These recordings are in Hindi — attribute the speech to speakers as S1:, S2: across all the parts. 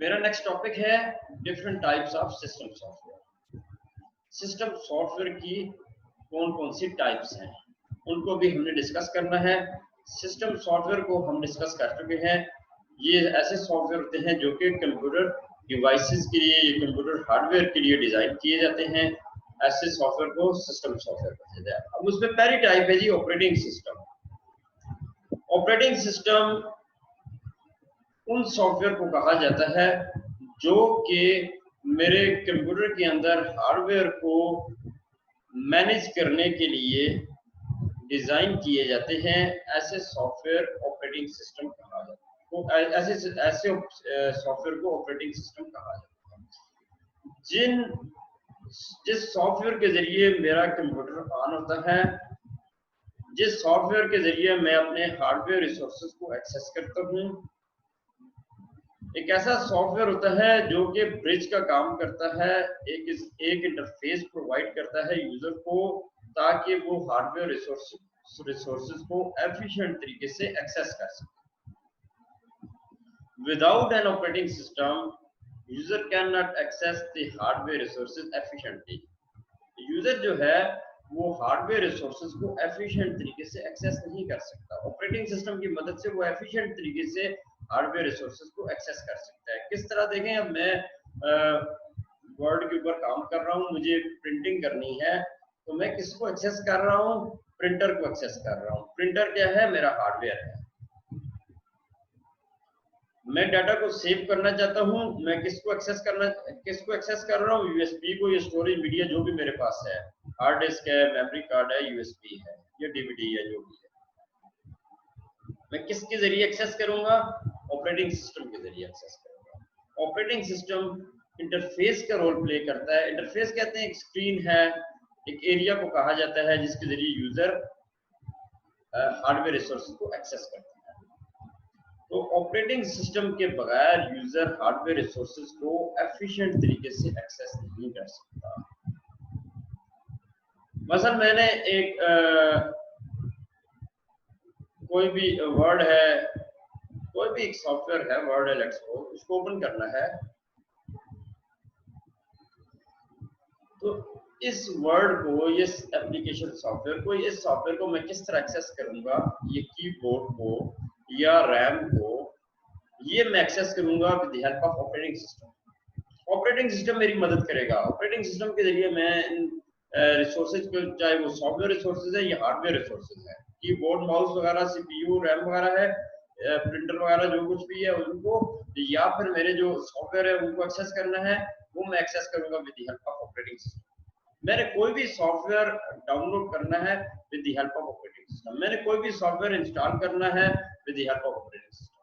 S1: मेरा नेक्स्ट टॉपिक है different types of system software. System software की कौन कौन सी टाइप्स हैं उनको भी हमने डिस्कस करना है। सिस्टम सॉफ्टवेयर को हम डिस्कस कर चुके हैं। ये ऐसे सॉफ्टवेयर होते हैं जो कि कंप्यूटर डिवाइसेस के लिए, कंप्यूटर हार्डवेयर के लिए डिजाइन किए जाते हैं। ऐसे सॉफ्टवेयर को सिस्टम सॉफ्टवेयर कहते हैं। अब उसमें पहली टाइप है जी ऑपरेटिंग सिस्टम। ऑपरेटिंग सिस्टम उन सॉफ्टवेयर को कहा जाता है जो कि मेरे कंप्यूटर के अंदर हार्डवेयर को मैनेज करने के लिए डिजाइन किए जाते हैं। ऐसे सॉफ्टवेयर ऑपरेटिंग सिस्टम कहा जाता है। तो ऐसे सॉफ्टवेयर को ऑपरेटिंग सिस्टम कहा जाता है। जिस सॉफ्टवेयर के जरिए मेरा कंप्यूटर ऑन होता है, जिस सॉफ्टवेयर के जरिए मैं अपने हार्डवेयर रिसोर्सेज को एक्सेस करता हूँ, एक ऐसा सॉफ्टवेयर होता है जो कि ब्रिज का काम करता है, एक इंटरफेस प्रोवाइड करता है यूजर को ताकि वो हार्डवेयर रिसोर्सेज को एफिशिएंट तरीके से एक्सेस कर सके। Without an operating system user can not access the hardware resources efficiently. User जो है वो हार्डवेयर रिसोर्सेज को एफिशिएंट तरीके से एक्सेस नहीं कर सकता। ऑपरेटिंग सिस्टम की मदद से वो एफिशिएंट तरीके से हार्डवेयर रिसोर्सेज को एक्सेस कर सकता है। किस तरह देखें, अब मैं वर्ड के ऊपर काम कर रहा हूँ, मुझे प्रिंटिंग करनी है, तो मैं किसको एक्सेस कर रहा हूँ? प्रिंटर को एक्सेस कर रहा हूँ। प्रिंटर क्या है? मेरा हार्डवेयर है। मैं डाटा को सेव करना चाहता हूँ, मैं किसको एक्सेस कर रहा हूँ? यूएसबी को, या स्टोरेज मीडिया जो भी मेरे पास है, हार्ड डिस्क है, मेमोरी कार्ड है, यूएसबी है या डीवीडी है, जो भी है, मैं किसके जरिए एक्सेस करूंगा? ऑपरेटिंग सिस्टम के जरिए एक्सेस करूंगा। ऑपरेटिंग सिस्टम इंटरफेस का रोल प्ले करता है। इंटरफेस कहते हैं एक स्क्रीन है, एक एरिया को कहा जाता है जिसके जरिए यूजर हार्डवेयर रिसोर्सेज को एक्सेस करता है। तो ऑपरेटिंग सिस्टम के बगैर यूजर हार्डवेयर रिसोर्सेज को एफिशिएंट तरीके से एक्सेस नहीं कर सकता। मसलन मैंने एक कोई भी वर्ड है, कोई भी एक सॉफ्टवेयर है, वर्ड एलेक्स को, उसको ओपन करना है, तो इस वर्ड को, इस एप्लीकेशन सॉफ्टवेयर को, इस सॉफ्टवेयर को मैं किस तरह एक्सेस करूंगा? ये कीबोर्ड को या रैम को, ये मैं एक्सेस करूंगा with the help of operating system. Operating system मेरी मदद करेगा। ऑपरेटिंग सिस्टम के जरिए मैं रिसोर्सेज को, चाहे वो सॉफ्टवेयर रिसोर्सेज है या हार्डवेयर रिसोर्सेज है, कीबोर्ड, माउस वगैरह, सीपीयू, रैम वगैरह है, प्रिंटर वगैरह जो कुछ भी है उनको, या फिर मेरे जो सॉफ्टवेयर है उनको एक्सेस करना है, वो मैं एक्सेस करूंगा with the help of operating system. मैंने कोई भी सॉफ्टवेयर डाउनलोड करना है with the help of operating system. मैंने कोई भी सॉफ्टवेयर इंस्टॉल करना है with the help of operating system.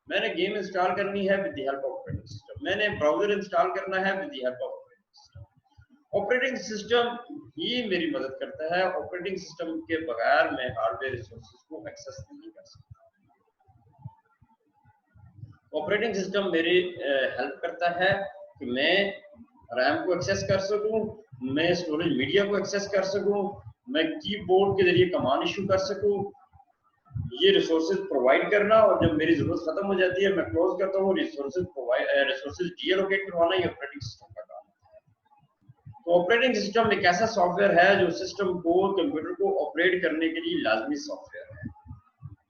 S1: मैंने गेम इंस्टॉल करनी है with the help of operating system. मैंने ब्राउजर इंस्टॉल करना है with the help of operating system. Operating system ही मेरी मदद करता है। ऑपरेटिंग सिस्टम के बगैर मैं हार्डवेयर रिसोर्सेज को एक्सेस नहीं कर सकता। ऑपरेटिंग सिस्टम मेरी हेल्प करता है कि मैं रैम को एक्सेस कर सकूं, मैं स्टोरेज मीडिया को एक्सेस कर सकूं, मैं कीबोर्ड के जरिए कमांड इशू कर सकूं, ये रिसोर्सेज प्रोवाइड करना, और जब मेरी जरूरत खत्म हो जाती है मैं क्लोज करता हूँ। रिसोर्सेज डीएलोकेट करवाना ये ऑपरेटिंग सिस्टम का काम है। तो ऑपरेटिंग सिस्टम एक ऐसा सॉफ्टवेयर है जो सिस्टम को, कंप्यूटर को ऑपरेट करने के लिए लाजमी सॉफ्टवेयर है।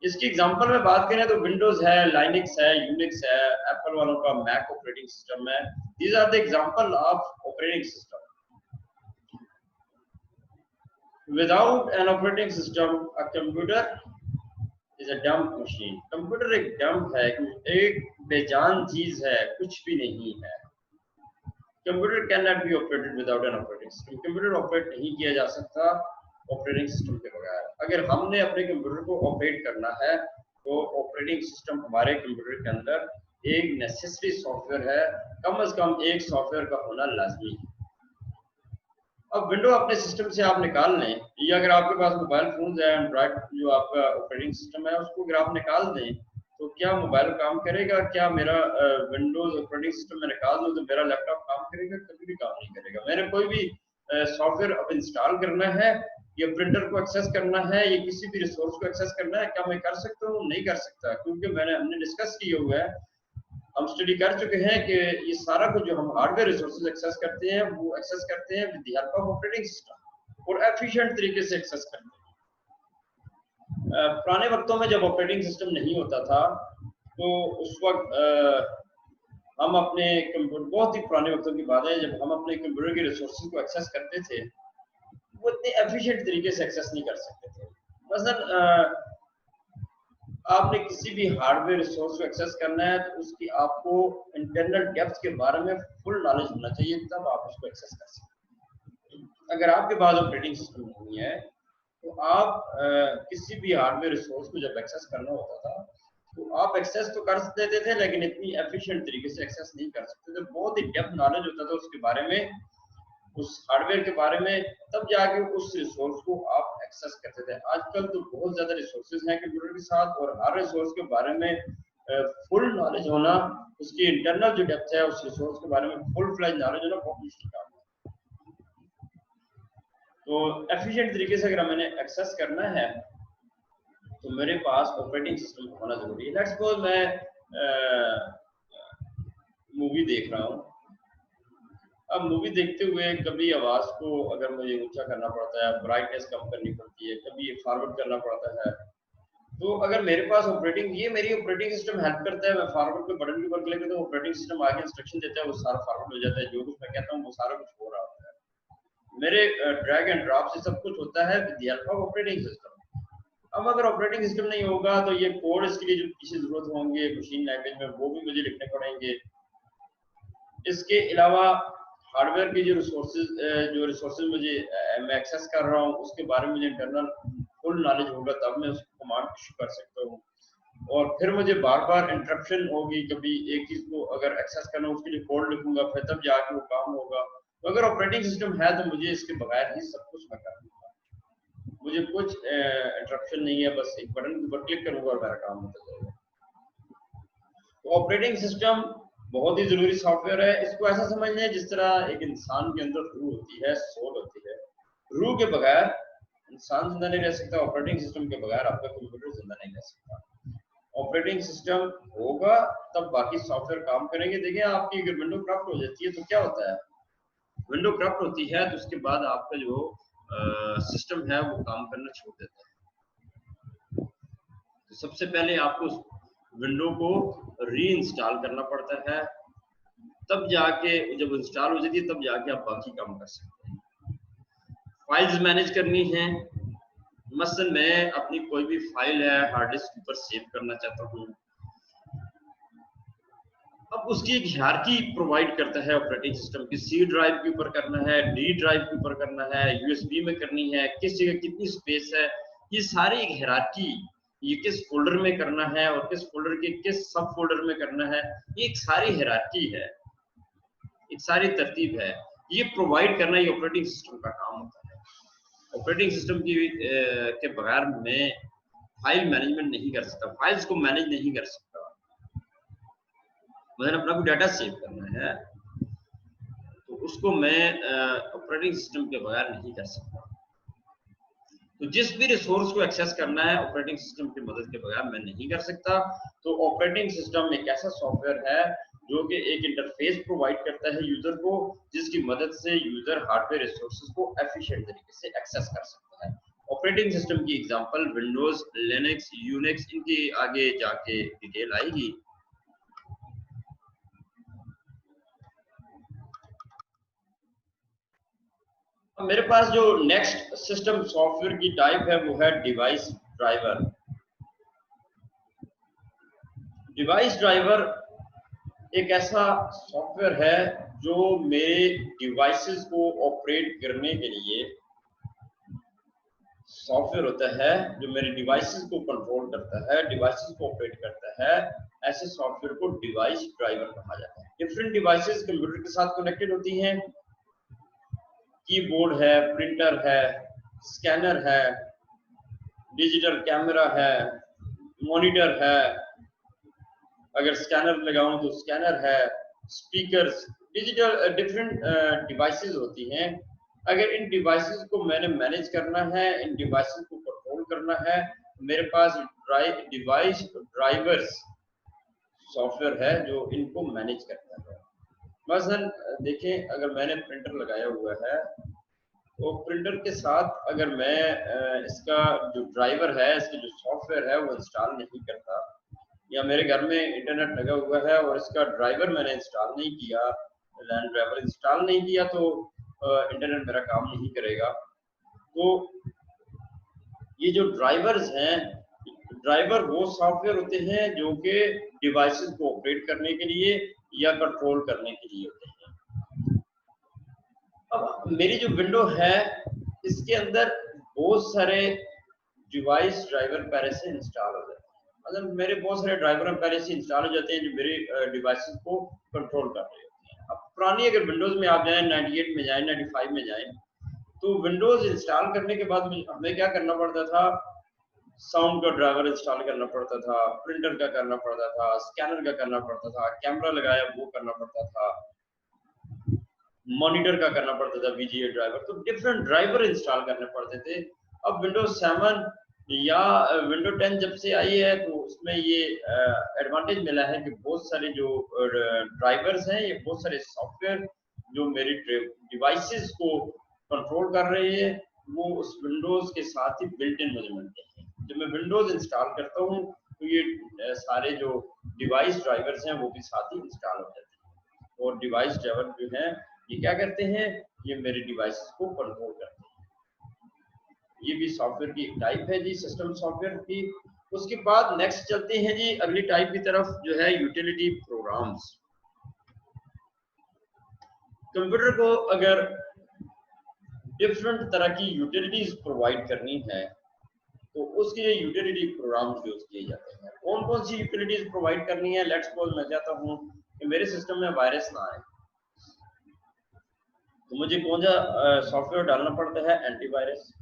S1: इसकी एग्जांपल में बात करें तो विंडोज है, लाइनक्स है, यूनिक्स है, एप्पल वालों का मैक ऑपरेटिंग सिस्टम है। These are the example of operating system. Without an operating system a computer is a dumb machine. Computer एक डंप है, एक बेजान चीज है, कुछ भी नहीं है। Computer can not be operated without an operating system. Computer operate नहीं किया जा सकता ऑपरेटिंग सिस्टम के बगैर। अगर हमने अपने कंप्यूटर को ऑपरेट करना है तो ऑपरेटिंग सिस्टम हमारे कंप्यूटर के अंदर एक नेसेसरी सॉफ्टवेयर है, कम से कम एक सॉफ्टवेयर का होना लाजमी है। अब विंडो अपने सिस्टम से आप निकाल लें, या अगर आपके पास मोबाइल फोन है, एंड्रॉइड जो आपका ऑपरेटिंग सिस्टम है उसको अगर आप निकाल दें तो क्या मोबाइल काम करेगा? क्या मेरा विंडोज ऑपरेटिंग सिस्टम में निकाल दूं तो मेरा लैपटॉप काम करेगा? कभी भी काम नहीं करेगा। मैंने कोई भी सॉफ्टवेयर अब इंस्टॉल करना है, या प्रिंटर को एक्सेस करना है, या किसी भी रिसोर्स को एक्सेस करना है, क्या मैं कर सकता हूँ? नहीं कर सकता, क्योंकि हमने डिस्कस किया हुआ है हम स्टडी कर चुके हैं कि ये सारा कुछ जो हम हार्डवेयर रिसोर्सेज एक्सेस करते हैं वो एक्सेस करते हैं with the help of operating system और एफिशिएंट तरीके से एक्सेस करते हैं। पुराने वक्तों में जब ऑपरेटिंग सिस्टम नहीं होता था तो उस वक्त हम अपने कंप्यूटर, बहुत ही पुराने वक्तों की बात है, जब हम अपने कंप्यूटर के रिसोर्सेज को एक्सेस करते थे वो इतने एफिशिएंट तरीके से एक्सेस नहीं कर सकते थे। मसलन आपने किसी भी हार्डवेयर रिसोर्स को एक्सेस करना है तो उसकी आपको इंटरनल डेप्थ के बारे में फुल नॉलेज होना चाहिए, तब आप उसको एक्सेस कर सकते हैं। अगर आपके पास ऑपरेटिंग सिस्टम नहीं है तो आप किसी भी हार्डवेयर रिसोर्स को जब एक्सेस करना होता था तो आप एक्सेस तो कर देते थे लेकिन इतनी एफिशिएंट तरीके से एक्सेस नहीं कर सकते थे। बहुत ही डेप्थ नॉलेज होता था उसके बारे में, उस हार्डवेयर के बारे में, तब जाके उस रिसोर्स को आप एक्सेस करते थे। आजकल तो बहुत ज्यादा रिसोर्सेज हैं कंप्यूटर के साथ और हर रिसोर्स के बारे में फुल नॉलेज होना, उसकी इंटरनल जो डेप्थ है उस रिसोर्स के बारे में फुल फ्लेज नॉलेज होना बहुत मुश्किल काम है। तो एफिशिएंट तरीके से अगर मैंने एक्सेस करना है तो मेरे पास ऑपरेटिंग सिस्टम होना जरूरी है। लेट्स सपोज मैं मूवी देख रहा हूँ। अब मूवी देखते हुए कभी आवाज को अगर मुझे ऊंचा करना पड़ता है, ब्राइटनेस कम करनी पड़ती है, कभी फॉरवर्ड करना पड़ता है, तो अगर मेरे पास मेरी ऑपरेटिंग सिस्टम हेल्प करता है, मैं फॉरवर्ड पे बटन के ऊपर क्लिक करता हूँ, ऑपरेटिंग सिस्टम आगे इंस्ट्रक्शन देता है, वो सारा फॉरवर्ड हो जाता है, जो कुछ मैं कहता हूँ वो सारा कुछ हो रहा होता है। मेरे ड्रैग एंड ड्रॉप से सब कुछ होता है with the help of operating system. अब अगर ऑपरेटिंग सिस्टम नहीं होगा तो ये कोड इसके लिए जो किसी जरूरत होंगे मशीन लैंग्वेज में वो भी मुझे लिखने पड़ेंगे। इसके अलावा हार्डवेयर की जो रिसोर्सेज मुझे मैं एक्सेस कर रहा हूँ उसके बारे में मुझे इंटरनल फुल नॉलेज होगा, तब मैं उसको कमांड इशू कर सकता हूँ। और फिर मुझे बार बार इंटरप्शन होगी, कभी एक चीज को अगर एक्सेस करना उसके लिए कोड लिखूंगा फिर तब जाके वो काम होगा। तो अगर ऑपरेटिंग सिस्टम है तो मुझे इसके बगैर ही सब कुछ मैं कर दूंगा, मुझे कुछ इंटरप्शन नहीं है, बस एक बटन के ऊपर क्लिक करूंगा और मेरा काम होता जाएगा। तो ऑपरेटिंग सिस्टम बहुत ही जरूरी सॉफ्टवेयर है। इसको ऐसा समझ लें जिस तरह एक इंसान के अंदर रूह होती है, सोल होती है। रूह के बगैर इंसान जिंदा नहीं रह सकता, ऑपरेटिंग सिस्टम के बगैर आपका कंप्यूटर जिंदा नहीं रह सकता। ऑपरेटिंग सिस्टम होगा तब बाकी सॉफ्टवेयर काम करेंगे। देखिए आपकी अगर विंडो करप्ट हो जाती है तो क्या होता है, विंडो करप्ट होती है तो उसके बाद आपका जो सिस्टम है वो काम करना छोड़ देता है। तो सबसे पहले आपको विंडो को री इंस्टॉल करना पड़ता है, तब जाके जब इंस्टॉल हो जाती है तब जाके आप बाकी काम कर सकते हैं। फाइल्स मैनेज करनी है, मसलन मैं अपनी कोई भी फाइल है हार्ड डिस्क के ऊपर सेव करना चाहता हूँ, अब उसकी एक हायरार्की प्रोवाइड करता है ऑपरेटिंग सिस्टम की। सी ड्राइव के ऊपर करना है, डी ड्राइव के ऊपर करना है, यूएसबी में करनी है, किस जगह कितनी स्पेस है, ये सारी एक हायरार्की, ये किस फोल्डर में करना है और किस फोल्डर के किस सब फोल्डर में करना है, ये एक सारी हायरार्की है, एक सारी तरतीब है, ये प्रोवाइड करना ये ऑपरेटिंग सिस्टम का काम होता है। ऑपरेटिंग सिस्टम की के बगैर मैं फाइल मैनेजमेंट नहीं कर सकता, फाइल्स को मैनेज नहीं कर सकता। मतलब अपना कोई डाटा सेव करना है तो उसको मैं ऑपरेटिंग सिस्टम के बगैर नहीं कर सकता। तो जिस भी रिसोर्स को एक्सेस करना है ऑपरेटिंग सिस्टम की मदद के बगैर मैं नहीं कर सकता। तो ऑपरेटिंग सिस्टम एक ऐसा सॉफ्टवेयर है जो कि एक इंटरफेस प्रोवाइड करता है यूजर को, जिसकी मदद से यूजर हार्डवेयर रिसोर्सेज को एफिशिएंट तरीके से एक्सेस कर सकता है। ऑपरेटिंग सिस्टम की एग्जांपल विंडोज, लिनक्स, यूनिक्स, इनकी आगे जाके डिटेल आएगी। मेरे पास जो नेक्स्ट सिस्टम सॉफ्टवेयर की टाइप है वो है डिवाइस ड्राइवर। डिवाइस ड्राइवर एक ऐसा सॉफ्टवेयर है जो मेरे डिवाइसेस को ऑपरेट करने के लिए सॉफ्टवेयर होता है, जो मेरे डिवाइसेस को कंट्रोल करता है, डिवाइसेस को ऑपरेट करता है। ऐसे सॉफ्टवेयर को डिवाइस ड्राइवर कहा जाता है। डिफरेंट डिवाइसेस कंप्यूटर के साथ कनेक्टेड होती हैं, कीबोर्ड है, प्रिंटर है, स्कैनर है, डिजिटल कैमरा है, मॉनिटर है, अगर स्कैनर लगाऊं तो स्कैनर है, स्पीकर्स, डिजिटल डिफरेंट डिवाइसेस होती हैं। अगर इन डिवाइसेस को मैंने मैनेज करना है, इन डिवाइसेस को कंट्रोल करना है, मेरे पास डिवाइस ड्राइवर्स सॉफ्टवेयर है जो इनको मैनेज करता है। मसलन देखें, अगर मैंने प्रिंटर लगाया हुआ है तो प्रिंटर के साथ अगर मैं इसका जो ड्राइवर है, इसके जो सॉफ्टवेयर है वो इंस्टॉल नहीं करता, या मेरे घर में इंटरनेट लगा हुआ है और इसका ड्राइवर मैंने इंस्टॉल नहीं किया, लैंड ड्राइवर इंस्टॉल नहीं किया, तो इंटरनेट मेरा काम नहीं करेगा। तो ये जो ड्राइवर्स हैं, ड्राइवर वो सॉफ्टवेयर होते हैं जो कि डिवाइसेस को ऑपरेट करने के लिए या कंट्रोल करने के लिए होते हैं। अब मेरी जो विंडो है इसके अंदर बहुत सारे डिवाइस ड्राइवर पहले से इंस्टॉल हो जाते हैं। मतलब मेरे बहुत सारे ड्राइवर पहले से इंस्टॉल हो जाते हैं जो मेरे डिवाइसेस को कंट्रोल कर रहे होते हैं। अब पुरानी अगर विंडोज में आप जाएं, 98 में जाएं, 95 में जाएं, तो विंडोज इंस्टॉल करने के बाद हमें क्या करना पड़ता था, साउंड का ड्राइवर इंस्टॉल करना पड़ता था, प्रिंटर का करना पड़ता था, स्कैनर का करना पड़ता था, कैमरा लगाया वो करना पड़ता था, मॉनिटर का करना पड़ता था, VGA ड्राइवर, तो डिफरेंट ड्राइवर इंस्टॉल करने पड़ते थे। अब विंडोज 7 या विंडो 10 जब से आई है तो उसमें ये एडवांटेज मिला है कि बहुत सारे जो ड्राइवर्स हैं, ये बहुत सारे सॉफ्टवेयर जो मेरी डिवाइसेस को कंट्रोल कर रहे हैं वो उस विंडोज के साथ ही बिल्ट इन मुझे मिलते हैं। जब मैं विंडोज इंस्टॉल करता हूँ तो ये सारे जो डिवाइस ड्राइवर्स हैं वो भी साथ ही इंस्टॉल हो जाते हैं, और डिवाइस ड्राइवर जो है ये क्या करते हैं, ये मेरे डिवाइस को कंट्रोल करते हैं। ये भी सॉफ्टवेयर की टाइप है जी, सिस्टम सॉफ्टवेयर की। उसके बाद नेक्स्ट चलते हैं जी अगली टाइप की तरफ, जो है यूटिलिटी प्रोग्राम्स। कंप्यूटर को अगर डिफरेंट तरह की यूटिलिटीज प्रोवाइड करनी है तो उसके लिए यूटिलिटी प्रोग्राम्स यूज किए जाते हैं। कौन कौन सी यूटिलिटीज प्रोवाइड करनी है, लेट्स सपोज मैं चाहता हूँ कि मेरे सिस्टम में वायरस ना आए, तो मुझे कौन सा सॉफ्टवेयर डालना पड़ता है, एंटीवायरस।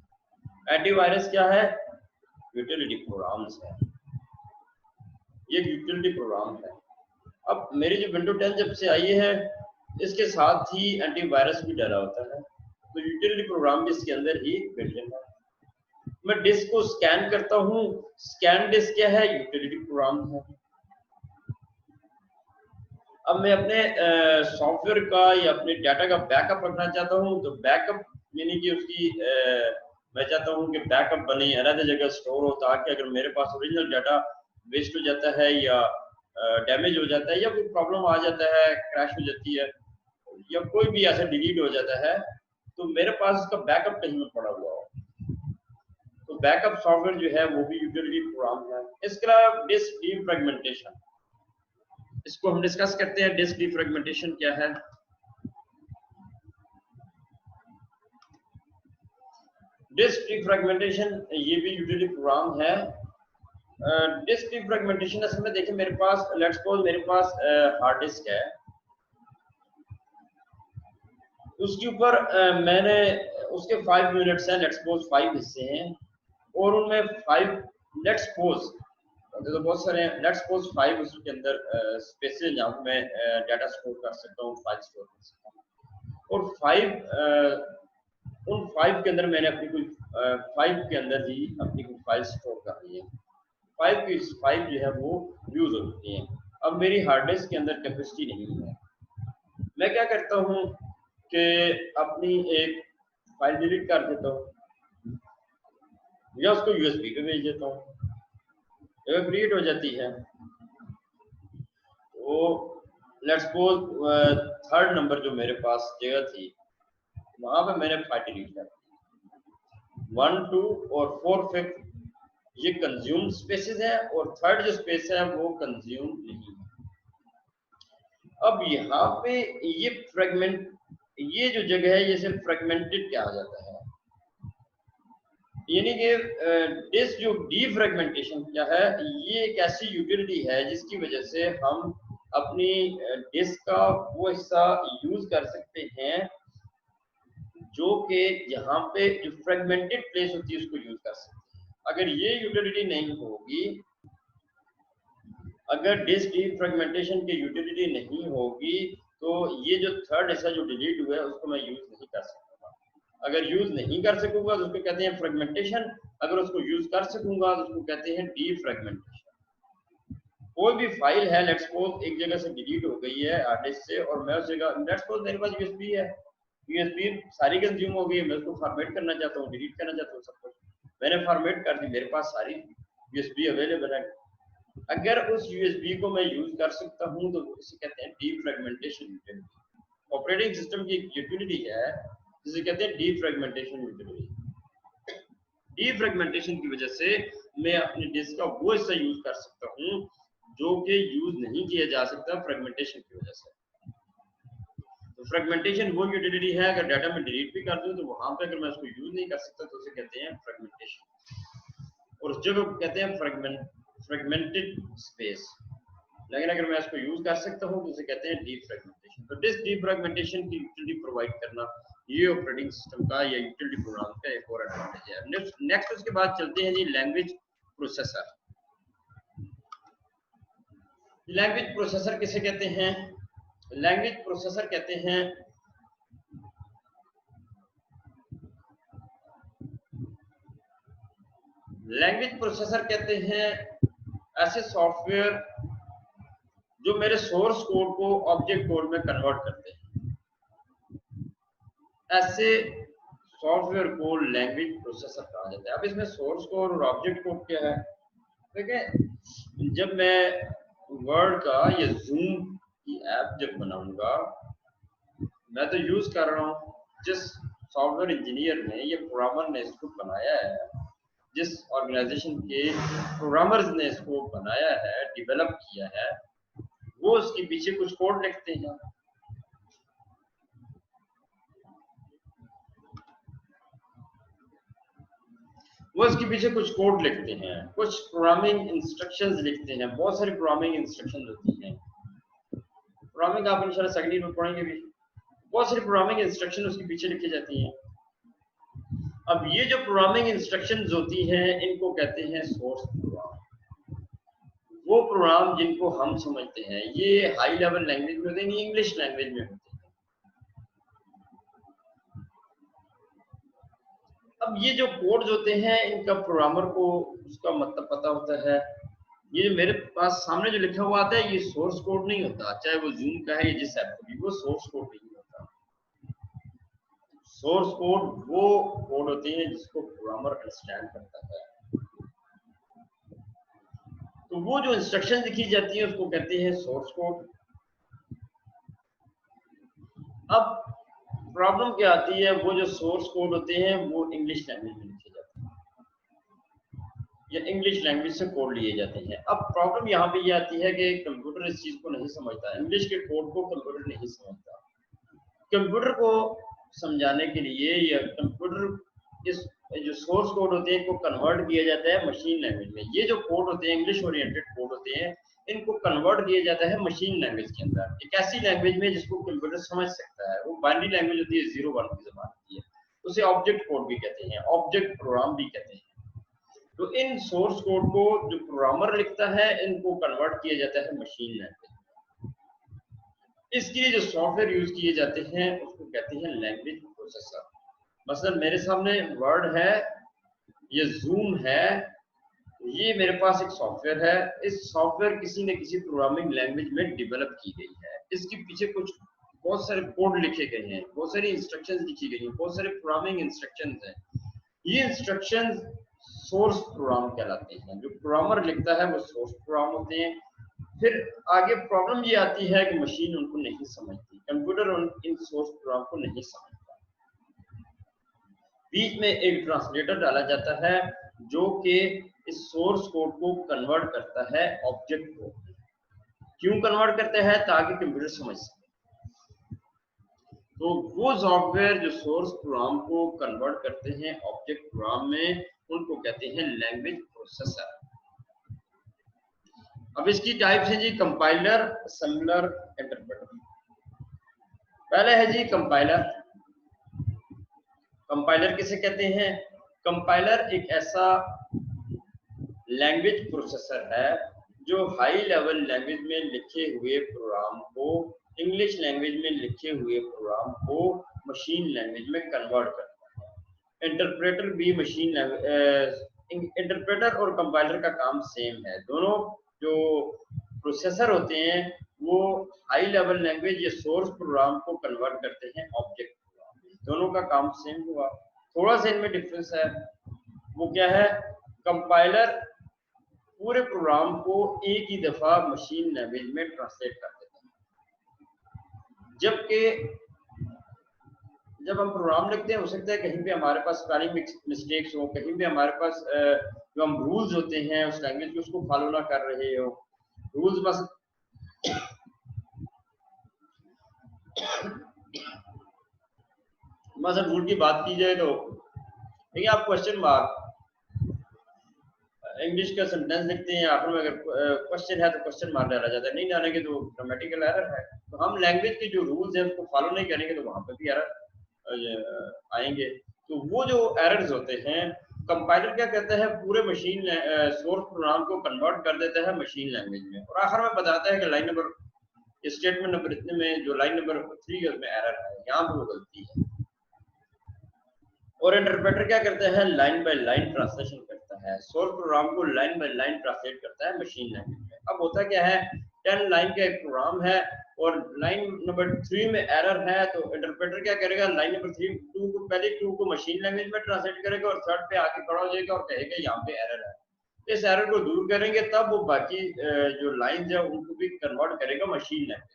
S1: एंटीवायरस क्या है, यूटिलिटी प्रोग्राम्स है, ये यूटिलिटी प्रोग्राम है। अब मेरी जो विंडो 10 जब से आई है इसके साथ ही एंटीवायरस भी डला होता है, तो यूटिलिटी प्रोग्राम भी इसके अंदर ही बिल्ट इन है। मैं डिस्क को स्कैन करता हूँ, स्कैन डिस्क क्या है, यूटिलिटी प्रोग्राम है। अब मैं अपने सॉफ्टवेयर का या अपने डाटा का बैकअप रखना चाहता हूँ, तो बैकअप यानी कि उसकी मैं चाहता हूँ कि बैकअप बने, अलग जगह स्टोर हो, ताकि अगर मेरे पास ओरिजिनल डाटा वेस्ट हो जाता है या डैमेज हो जाता है या कोई प्रॉब्लम आ जाता है, क्रैश हो जाती है या कोई भी ऐसा डिलीट हो जाता है, तो मेरे पास उसका बैकअप कहीं में पड़ा हुआ हो। तो बैकअप सॉफ्टवेयर जो है वो भी यूटिलिटी प्रोग्राम है। इसके अलावा डिस्क डीफ्रैगमेंटेशन, इसको हम डिस्कस करते हैं। डिस्क डीफ्रैगमेंटेशन क्या है? डिस्क डीफ्रैगमेंटेशन ये भी यूटिलिटी प्रोग्राम है। डिस्क डीफ्रैगमेंटेशन असल में देखिए, मेरे पास लेट्स सपोज मेरे पास हार्ड डिस्क है, उसके ऊपर मैंने उसके 5 यूनिट्स हैं, लेट्स सपोज 5 हिस्से हैं, और उनमें 5 लेट्स सपोज तो बहुत सारे हैं, लेट्स सपोज 5 उसके अंदर स्पेसेस जहाँ मैं डाटा स्टोर कर सकता हूँ, फाइल स्टोर कर सकता हूँ, और 5 उन 5 के अंदर मैंने अपनी कोई 5 के अंदर ही अपनी कोई फाइल स्टोर कर रही है। 5 की 5 जो है वो यूज होती हैं। अब मेरी हार्ड डिस्क के अंदर कैपेसिटी नहीं है, मैं क्या करता हूँ कि अपनी एक फाइल डिलीट कर देता हूँ या उसको USB पे भेज देता हूँ, क्रिएट हो जाती है। तो लेट्स सपोज 3rd नंबर जो मेरे पास जगह थी वहां पे मैंने फाइल डिलीट कर दी। 1, 2 और 4, 5 ये कंज्यूम स्पेसेस है, और 3rd जो स्पेस है वो कंज्यूम नहीं है। अब यहाँ पे ये फ्रेगमेंट, ये जो जगह है ये सिर्फ फ्रेगमेंटेड कहा जाता है, यानी कि डिस्क जो डीफ्रैगमेंटेशन क्या है, ये एक ऐसी यूटिलिटी है जिसकी वजह से हम अपनी डिस्क का वो हिस्सा यूज कर सकते हैं जो कि यहाँ पे जो फ्रेगमेंटेड प्लेस होती है उसको यूज कर सकते हैं। अगर ये यूटिलिटी नहीं होगी, अगर डिस्क डीफ्रैगमेंटेशन की यूटिलिटी नहीं होगी, तो ये जो 3rd हिस्सा जो डिलीट हुआ है उसको मैं यूज नहीं कर सकूंगा। अगर यूज नहीं कर सकूंगा तो उसको कहते हैं फ्रेगमेंटेशन, अगर उसको यूज कर सकूंगा तो उसको कहते हैं डीफ्रैगमेंटेशन। कोई भी फाइल है, लेट्स सपोज एक जगह से डिलीट हो गई है हार्ड डिस्क से, और मैं उस जगह, लेट्स सपोज मेरे पास यूएसबी है, यूएसबी सारी कंज्यूम हो गई है, मैं उसको फॉर्मेट करना चाहता हूँ, डिलीट करना चाहता हूँ सब कुछ, मैंने फॉर्मेट कर दी, मेरे पास सारी यूएसबी अवेलेबल है। अगर उस यूएसबी को मैं यूज कर सकता हूँ तो इसे कहते हैं डीफ्रेगमेंटेशन यूटिलिटी। ऑपरेटिंग सिस्टम की एक यूटिलिटी है जिसे कहते हैं डीफ्रेगमेंटेशन यूटिलिटी। डीफ्रेगमेंटेशन की वजह से मैं अपनी डिस्क का वो हिस्सा यूज कर सकता हूँ जो कि यूज नहीं किया जा सकता फ्रेगमेंटेशन की वजह से। तो फ्रेगमेंटेशन वो यूटिलिटी है, अगर डाटा में डिलीट भी कर दूं तो वहां पे अगर मैं उसको यूज नहीं कर सकता तो उसे कहते हैं फ्रेगमेंटेशन, और उस जगह को कहते हैं फ्रेगमेंटेड स्पेस। लेकिन अगर मैं इसको यूज कर सकता हूं तो उसे कहते हैं डीफ्रेगमेंटेशन। तो डिस्क डीफ्रेगमेंटेशन की यूटिलिटी प्रोवाइड करना ये ऑपरेटिंग सिस्टम का या यूटिलिटी प्रोग्राम का एक और एडवांटेज है। नेक्स्ट उसके बाद चलते हैं जी लैंग्वेज प्रोसेसर। लैंग्वेज प्रोसेसर किसे कहते हैं? लैंग्वेज प्रोसेसर कहते हैं ऐसे सॉफ्टवेयर जो मेरे सोर्स कोड को ऑब्जेक्ट कोड में कन्वर्ट करते हैं, ऐसे सॉफ्टवेयर को लैंग्वेज प्रोसेसर कहा जाता है। अब इसमें सोर्स कोड और ऑब्जेक्ट कोड क्या है? देखिए, जब मैं वर्ड का या जूम की ऐप जब बनाऊंगा, मैं तो यूज कर रहा हूँ, जिस सॉफ्टवेयर इंजीनियर ने या प्रोग्रामर ने इसको बनाया है, जिस ऑर्गेनाइजेशन के प्रोग्रामर्स ने इसको बनाया है, डेवलप किया है, वो उसके पीछे कुछ कोड लिखते हैं। वो इसके पीछे कुछ कोड लिखते हैं, कुछ प्रोग्रामिंग इंस्ट्रक्शंस लिखते हैं, बहुत सारी प्रोग्रामिंग इंस्ट्रक्शंस होती हैं। प्रोग्रामिंग आप इंशाल्लाह सेकंड ईयर में पढ़ेंगे भी, बहुत सारी प्रोग्रामिंग इंस्ट्रक्शन उसके पीछे लिखी जाती हैं। अब ये जो प्रोग्रामिंग इंस्ट्रक्शंस होती हैं, इनको कहते हैं सोर्स प्रोग्राम। वो प्रोग्राम जिनको हम समझते हैं, ये हाई लेवल लैंग्वेज में होते हैं, इंग्लिश लैंग्वेज में होते हैं। अब ये जो कोड्स होते हैं, इनका प्रोग्रामर को उसका मतलब पता होता है। ये जो मेरे पास सामने जो लिखा हुआ आता है, ये सोर्स कोड नहीं होता, चाहे वो जूम का है या जिस ऐप का भी, वो सोर्स कोड नहीं होता। सोर्स कोड वो कोड होते हैं जिसको प्रोग्रामर अंडरस्टैंड करता है। तो वो जो इंस्ट्रक्शन लिखी जाती है उसको कहते हैं सोर्स कोड। अब प्रॉब्लम क्या आती है, वो जो सोर्स कोड होते हैं वो इंग्लिश लैंग्वेज में लिखे जाते हैं या इंग्लिश लैंग्वेज से कोड लिए जाते हैं। अब प्रॉब्लम यहाँ पे ये आती है कि कंप्यूटर इस चीज को नहीं समझता, इंग्लिश के कोड को कंप्यूटर नहीं समझता। कंप्यूटर को समझाने के लिए या कंप्यूटर इस जो सोर्स कोड होते हैं इनको कन्वर्ट किया जाता है मशीन लैंग्वेज में। ये जो कोड होते हैं इंग्लिश ओरिएंटेड कोड होते हैं, इनको कन्वर्ट किया जाता है मशीन लैंग्वेज के अंदर, एक ऐसी लैंग्वेज में जिसको कंप्यूटर समझ सकता है। वो बाइनरी लैंग्वेज होती है, 0-1 की जबान होती है, उसे ऑब्जेक्ट कोड भी कहते हैं, ऑब्जेक्ट प्रोग्राम भी कहते हैं। तो इन सोर्स कोड को जो प्रोग्रामर लिखता है, इनको कन्वर्ट किया जाता है मशीन लैंग्वेज। इसके लिए जो सॉफ्टवेयर यूज किए जाते हैं उसको कहते हैं लैंग्वेज प्रोसेसर। मसलन मेरे सामने वर्ड है, ये जूम है, ये मेरे पास एक सॉफ्टवेयर है। इस सॉफ्टवेयर किसी न किसी प्रोग्रामिंग लैंग्वेज में डेवलप की गई है। इसके पीछे कुछ बहुत सारे कोड लिखे गए हैं, बहुत सारी इंस्ट्रक्शंस लिखी गई हैं, बहुत सारे प्रोग्रामिंग इंस्ट्रक्शंस हैं। ये इंस्ट्रक्शंस सोर्स प्रोग्राम कहलाते हैं। जो प्रोग्रामर लिखता है वो सोर्स प्रोग्राम होते हैं। फिर आगे प्रॉब्लम ये आती है कि मशीन उनको नहीं समझती, कंप्यूटर इन सोर्स प्रोग्राम को नहीं समझता। बीच में एक ट्रांसलेटर डाला जाता है जो कि इस सोर्स कोड को कन्वर्ट करता है ऑब्जेक्ट कोड। क्यों कन्वर्ट करता है? ताकि कंप्यूटर समझ सके। तो वो सॉफ्टवेयर जो सोर्स प्रोग्राम को कन्वर्ट करते हैं ऑब्जेक्ट प्रोग्राम में, उनको कहते हैं लैंग्वेज प्रोसेसर। अब इसकी टाइप्स है जी कंपाइलर, असेंबलर, इंटरप्रेटर। पहले है जी कंपाइलर। कंपाइलर किसे कहते हैं? कंपाइलर एक ऐसा लैंग्वेज प्रोसेसर है जो हाई लेवल लैंग्वेज में लिखे हुए प्रोग्राम को, इंग्लिश लैंग्वेज में लिखे हुए प्रोग्राम को मशीन लैंग्वेज में कन्वर्ट करता है। इंटरप्रेटर भी मशीन लैंग्वेज, इंटरप्रेटर और कंपाइलर का काम सेम है। दोनों जो प्रोसेसर होते हैं वो हाई लेवल लैंग्वेज या सोर्स प्रोग्राम को कन्वर्ट करते हैं ऑब्जेक्ट प्रोग्राम। दोनों का काम सेम हुआ, थोड़ा सा इनमें डिफरेंस है। वो क्या है, कंपाइलर पूरे प्रोग्राम को एक ही दफा मशीन लैंग्वेज में ट्रांसलेट कर देता है, जबकि जब हम प्रोग्राम लिखते हैं हो सकता है कहीं पे हमारे पास स्पेलिंग मिस्टेक्स हो, कहीं पे हमारे पास जो हम रूल्स होते हैं उस लैंग्वेज के उसको फॉलो ना कर रहे हो। रूल्स बस रूल की बात की जाए तो देखिए आप क्वेश्चन मार्क इंग्लिश का सेंटेंस लिखते हैं, आखिर में अगर क्वेश्चन है तो क्वेश्चन मार्क डाला जाता है, नहीं डालेंगे तो ग्रामेटिकल एरर है। तो हम लैंग्वेज के जो रूल्स हैं उसको फॉलो नहीं करेंगे तो वहां पर भी एरर आएंगे। तो वो जो एरर्स होते हैं, कंपाइलर क्या करता है पूरे मशीन सोर्स प्रोग्राम को कन्वर्ट कर देता है मशीन लैंग्वेज में, और आखिर में बताता है कि लाइन नंबर स्टेटमेंट नंबर इतने में जो लाइन नंबर 3 में एरर है, यहाँ पे वो गलती है। और इंटरप्रेटर क्या करता है, लाइन बाय लाइन ट्रांसलेशन करता है, सोर्स प्रोग्राम को लाइन बाय लाइन ट्रांसलेट करता है मशीन लैंग्वेज में। अब होता क्या है, 10 लाइन का एक प्रोग्राम है और लाइन नंबर 3 में एरर है, तो इंटरप्रेटर क्या करेगा, लाइन नंबर 2 को पहले 2 को मशीन लैंग्वेज में ट्रांसलेट करेगा और थर्ड पे आके खड़ा हो जाएगा और कहेगा यहाँ पे एरर है। इस एरर को दूर करेंगे तब वो बाकी जो लाइंस है उनको भी कन्वर्ट करेगा मशीन लैंग्वेज।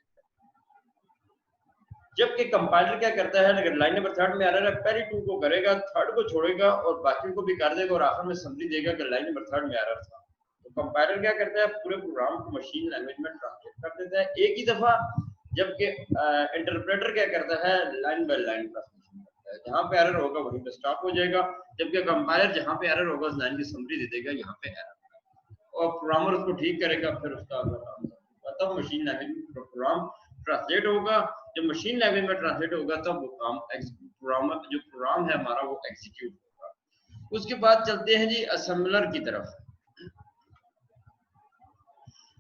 S1: जबकि कंपाइलर क्या करता है, अगर लाइन नंबर 3 में एरर है पहले 2 को करेगा, थर्ड को छोड़ेगा और बाकी को भी कर देगा और आखिर में समरी देगा कि लाइन नंबर 3 में एरर था। तो कंपाइलर क्या करता है, पूरे प्रोग्राम को मशीन लैंग्वेज में ट्रांसलेट कर देता है एक ही दफा, जबकि इंटरप्रेटर क्या करता है, लाइन बाय लाइन ट्रांसलेशन करता है। जहां पे एरर होगा वहीं पे स्टॉप हो जाएगा, जबकि कंपाइलर जहां पे एरर होगा उस लाइन की समरी दे देगा यहाँ पे एरर, और प्रोग्रामर उसको ठीक करेगा, फिर उसका अगला काम होगा, तब मशीन लैंग्वेज में प्रोग्राम ट्रांसलेट होगा। जब मशीन लैंग्वेज में ट्रांसलेट होगा तब वो काम प्रोग्रामर जो प्रोग्राम है हमारा वो एग्जीक्यूट होगा। उसके बाद चलते हैं जी असेंबलर की तरफ।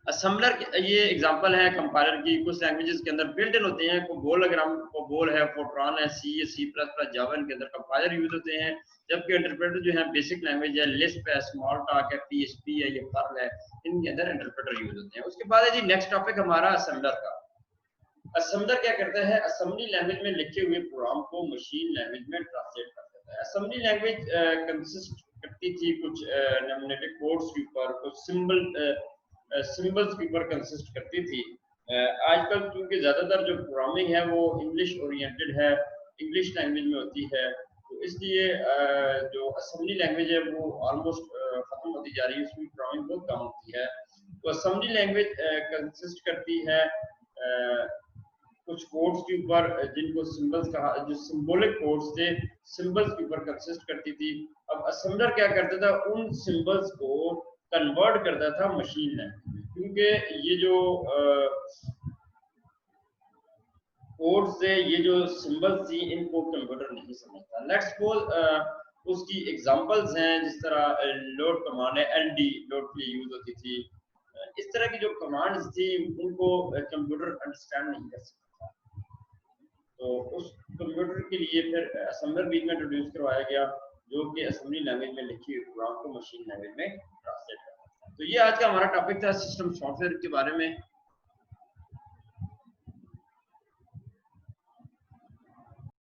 S1: असेंबलर ये एग्जांपल है कंपाइलर की, कुछ लैंग्वेजेस के अंदर बिल्ट इन होते हैं, कोबोल अगर हम कोबोल है, फोर्ट्रान है, C++, जावा के अंदर कंपाइलर यूज होते हैं, जबकि इंटरप्रेटर जो है बेसिक लैंग्वेज है, लिस्प है, स्मॉल टॉक है, PHP है, ये पर्ल है, इनके अंदर इंटरप्रेटर यूज होते हैं। उसके बाद है जी नेक्स्ट टॉपिक हमारा असेंबलर का। असेंबलर क्या करता है, असेंबली लैंग्वेज में लिखे हुए प्रोग्राम को मशीन लैंग्वेज में ट्रांसलेट कर देता है। असेंबली लैंग्वेज कंसिस्ट करती थी कुछ न्यूमेरिक कोड्स के ऊपर, कुछ सिंबल्स के ऊपर कंसिस्ट करती थी। आजकल क्योंकि ज्यादातर जो प्रोग्रामिंग है वो इंग्लिश ओरिएंटेड है, इंग्लिश लैंग्वेज में होती है, तो इसलिए जो असेंबली लैंग्वेज है वो ऑलमोस्ट खत्म होती जा रही है, उसमें प्रोग्रामिंग बहुत कम होती है। तो असेंबली लैंग्वेज कंसिस्ट करती है कुछ कोड्स के ऊपर जिनको सिंबल्स कहा, जो सिंबॉलिक कोड्स थे, सिंबल्स के ऊपर कंसिस्ट करती थी। अब असेंबलर क्या करता था, उन सिंबल्स को कन्वर्ट करता था मशीन लैंग्वेज में, क्योंकि ये जो कोड्स थे, ये जो सिंबल्स थी, इनको कंप्यूटर नहीं समझता। लेट्स सपोज उसकी एग्जांपल्स हैं, जिस तरह लोड कमांड है, LD लोड के लिए यूज होती थी। इस तरह की जो कमांड्स थी उनको कंप्यूटर अंडरस्टैंड नहीं कर सकता, तो उस कंप्यूटर के लिए फिर असेंबलर बीच में इंट्रोड्यूस करवाया गया, जो कि असेंबली लैंग्वेज में लिखी हुई प्रोग्राम को मशीन लैंग्वेज में ट्रांसलेट करता है। तो ये आज का हमारा टॉपिक था सिस्टम सॉफ्टवेयर के बारे में।